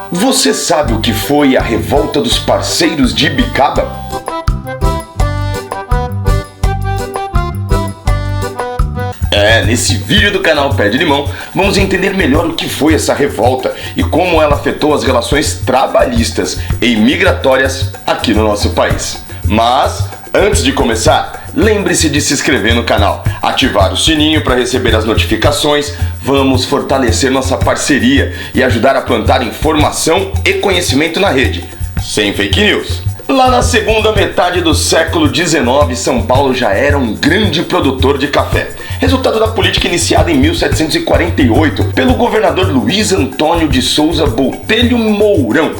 Você sabe o que foi a revolta dos parceiros de Ibicaba? Nesse vídeo do canal Pé de Limão, vamos entender melhor o que foi essa revolta e como ela afetou as relações trabalhistas e migratórias aqui no nosso país. Mas, antes de começar, lembre-se de se inscrever no canal, ativar o sininho para receber as notificações. Vamos fortalecer nossa parceria e ajudar a plantar informação e conhecimento na rede, sem fake news. Lá na segunda metade do século XIX, São Paulo já era um grande produtor de café, resultado da política iniciada em 1748 pelo governador Luiz Antônio de Souza Botelho Mourão.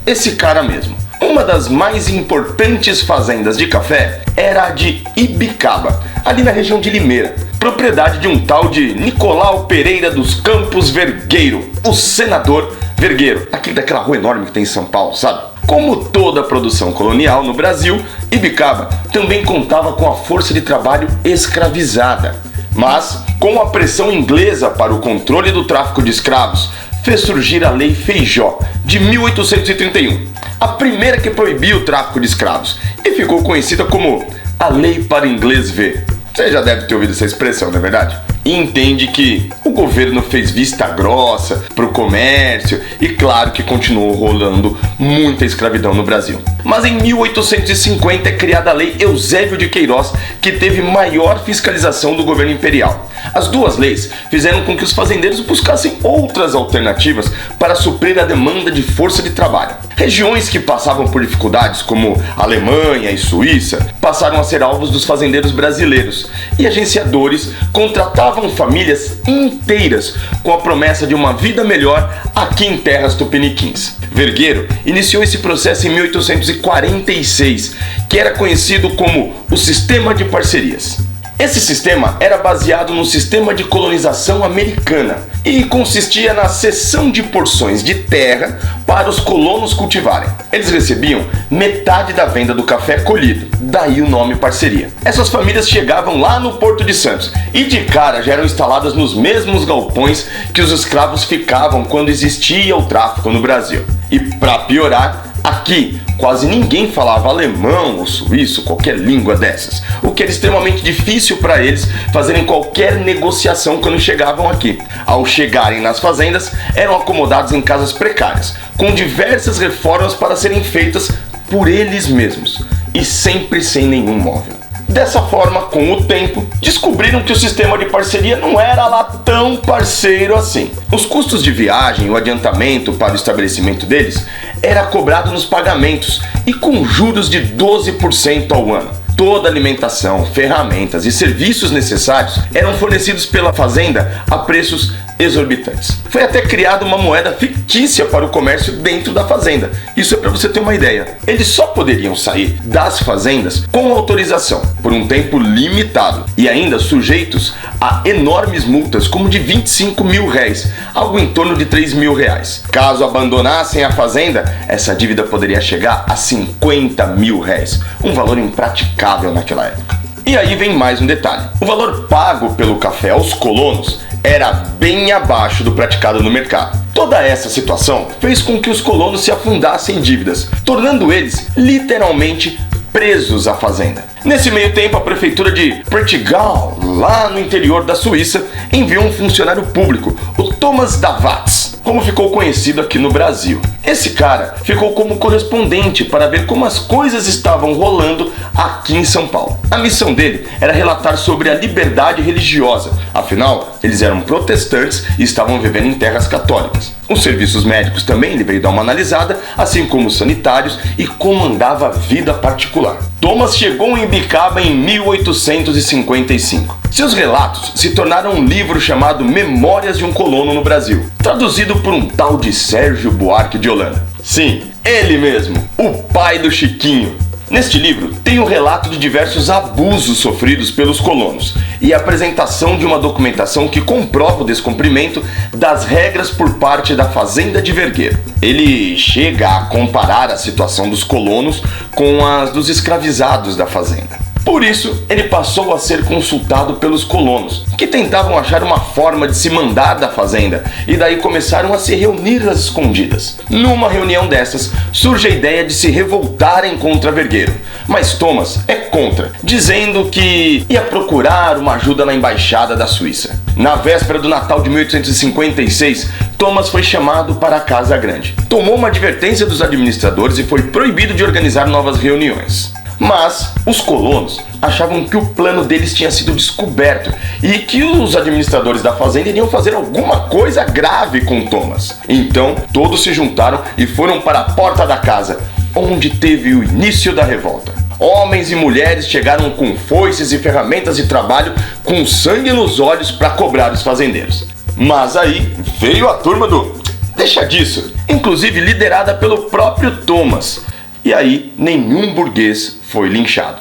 Esse cara mesmo. Uma das mais importantes fazendas de café era a de Ibicaba, ali na região de Limeira, propriedade de um tal de Nicolau Pereira dos Campos Vergueiro, o senador Vergueiro, aquele daquela rua enorme que tem em São Paulo, sabe? Como toda a produção colonial no Brasil, Ibicaba também contava com a força de trabalho escravizada. Mas, com a pressão inglesa para o controle do tráfico de escravos, fez surgir a Lei Feijó, de 1831, a primeira que proibia o tráfico de escravos, e ficou conhecida como a Lei para Inglês Ver. Você já deve ter ouvido essa expressão, não é verdade? E entende que o governo fez vista grossa para o comércio e claro que continuou rolando muita escravidão no Brasil. Mas em 1850 é criada a Lei Eusébio de Queiroz, que teve maior fiscalização do governo imperial. As duas leis fizeram com que os fazendeiros buscassem outras alternativas para suprir a demanda de força de trabalho. Regiões que passavam por dificuldades, como Alemanha e Suíça, passaram a ser alvos dos fazendeiros brasileiros, e agenciadores contratavam famílias inteiras com a promessa de uma vida melhor aqui em terras tupiniquins. Vergueiro iniciou esse processo em 1846, que era conhecido como o Sistema de Parcerias. Esse sistema era baseado no sistema de colonização americana e consistia na cessão de porções de terra para os colonos cultivarem. Eles recebiam metade da venda do café colhido, daí o nome parceria. Essas famílias chegavam lá no Porto de Santos e de cara já eram instaladas nos mesmos galpões que os escravos ficavam quando existia o tráfico no Brasil. E para piorar, aqui quase ninguém falava alemão ou suíço, qualquer língua dessas, o que era extremamente difícil para eles fazerem qualquer negociação quando chegavam aqui. Ao chegarem nas fazendas, eram acomodados em casas precárias, com diversas reformas para serem feitas por eles mesmos, e sempre sem nenhum móvel. Dessa forma, com o tempo, descobriram que o sistema de parceria não era lá tão parceiro assim. Os custos de viagem e o adiantamento para o estabelecimento deles era cobrado nos pagamentos e com juros de 12% ao ano. Toda alimentação, ferramentas e serviços necessários eram fornecidos pela fazenda a preços exorbitantes. Foi até criada uma moeda fictícia para o comércio dentro da fazenda. Isso é para você ter uma ideia. Eles só poderiam sair das fazendas com autorização, por um tempo limitado, e ainda sujeitos a enormes multas, como de 25 mil réis, algo em torno de 3 mil reais. Caso abandonassem a fazenda, essa dívida poderia chegar a 50 mil réis, um valor impraticável naquela época. E aí vem mais um detalhe. O valor pago pelo café aos colonos era bem abaixo do praticado no mercado. Toda essa situação fez com que os colonos se afundassem em dívidas, tornando eles literalmente presos à fazenda. Nesse meio tempo, a prefeitura de Portugal, lá no interior da Suíça, enviou um funcionário público, o Thomas Davatz, como ficou conhecido aqui no Brasil. Esse cara ficou como correspondente para ver como as coisas estavam rolando aqui em São Paulo. A missão dele era relatar sobre a liberdade religiosa, afinal, eles eram protestantes e estavam vivendo em terras católicas. Os serviços médicos também ele veio dar uma analisada, assim como os sanitários e como andava a vida particular. Thomas chegou em Ibicaba em 1855. Seus relatos se tornaram um livro chamado Memórias de um Colono no Brasil, traduzido por um tal de Sérgio Buarque de Holanda. Sim, ele mesmo, o pai do Chiquinho. Neste livro tem um relato de diversos abusos sofridos pelos colonos e a apresentação de uma documentação que comprova o descumprimento das regras por parte da fazenda de Vergueiro. Ele chega a comparar a situação dos colonos com as dos escravizados da fazenda. Por isso, ele passou a ser consultado pelos colonos, que tentavam achar uma forma de se mandar da fazenda, e daí começaram a se reunir às escondidas. Numa reunião dessas, surge a ideia de se revoltarem contra Vergueiro, mas Thomas é contra, dizendo que ia procurar uma ajuda na embaixada da Suíça. Na véspera do Natal de 1856, Thomas foi chamado para a Casa Grande. Tomou uma advertência dos administradores e foi proibido de organizar novas reuniões. Mas os colonos achavam que o plano deles tinha sido descoberto e que os administradores da fazenda iriam fazer alguma coisa grave com Thomas. Então, todos se juntaram e foram para a porta da casa, onde teve o início da revolta. Homens e mulheres chegaram com foices e ferramentas de trabalho, com sangue nos olhos para cobrar os fazendeiros. Mas aí veio a turma do "deixa disso", inclusive liderada pelo próprio Thomas. E aí, nenhum burguês foi linchado.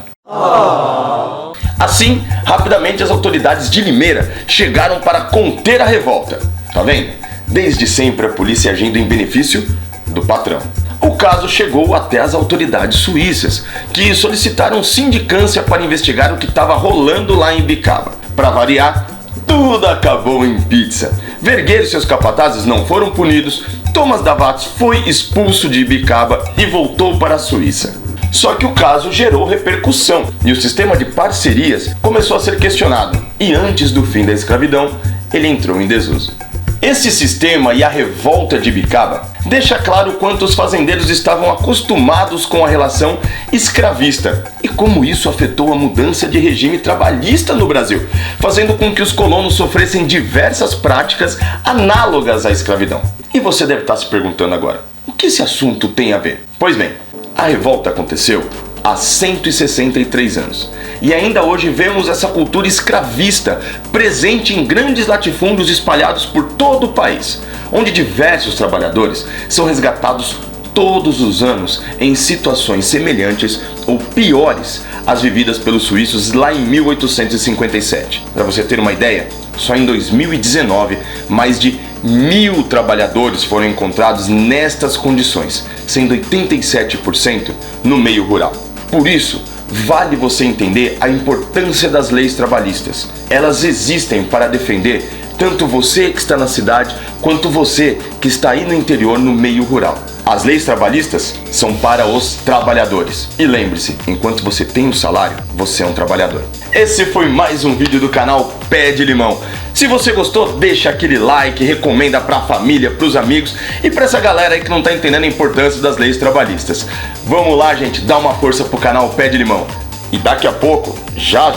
Assim, rapidamente as autoridades de Limeira chegaram para conter a revolta. Tá vendo? Desde sempre a polícia agindo em benefício do patrão. O caso chegou até as autoridades suíças, que solicitaram sindicância para investigar o que estava rolando lá em Ibicaba. Para variar, tudo acabou em pizza. Vergueiro e seus capatazes não foram punidos, Thomas Davatos foi expulso de Ibicaba e voltou para a Suíça. Só que o caso gerou repercussão e o sistema de parcerias começou a ser questionado. E antes do fim da escravidão, ele entrou em desuso. Esse sistema e a revolta de Ibicaba deixa claro quanto os fazendeiros estavam acostumados com a relação escravista e como isso afetou a mudança de regime trabalhista no Brasil, fazendo com que os colonos sofressem diversas práticas análogas à escravidão. E você deve estar se perguntando agora, o que esse assunto tem a ver? Pois bem, a revolta aconteceu há 163 anos. E ainda hoje vemos essa cultura escravista presente em grandes latifúndios espalhados por todo o país, onde diversos trabalhadores são resgatados todos os anos em situações semelhantes ou piores às vividas pelos suíços lá em 1857. Para você ter uma ideia, só em 2019, mais de 1.000 trabalhadores foram encontrados nestas condições, sendo 87% no meio rural. Por isso, vale você entender a importância das leis trabalhistas. Elas existem para defender tanto você que está na cidade, quanto você que está aí no interior, no meio rural. As leis trabalhistas são para os trabalhadores. E lembre-se, enquanto você tem um salário, você é um trabalhador. Esse foi mais um vídeo do canal Pé de Limão. Se você gostou, deixa aquele like, recomenda pra família, pros amigos e pra essa galera aí que não tá entendendo a importância das leis trabalhistas. Vamos lá, gente, dá uma força pro canal Pé de Limão. E daqui a pouco, já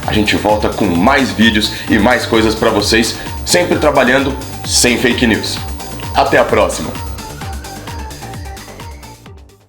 a gente volta com mais vídeos e mais coisas pra vocês, sempre trabalhando sem fake news. Até a próxima!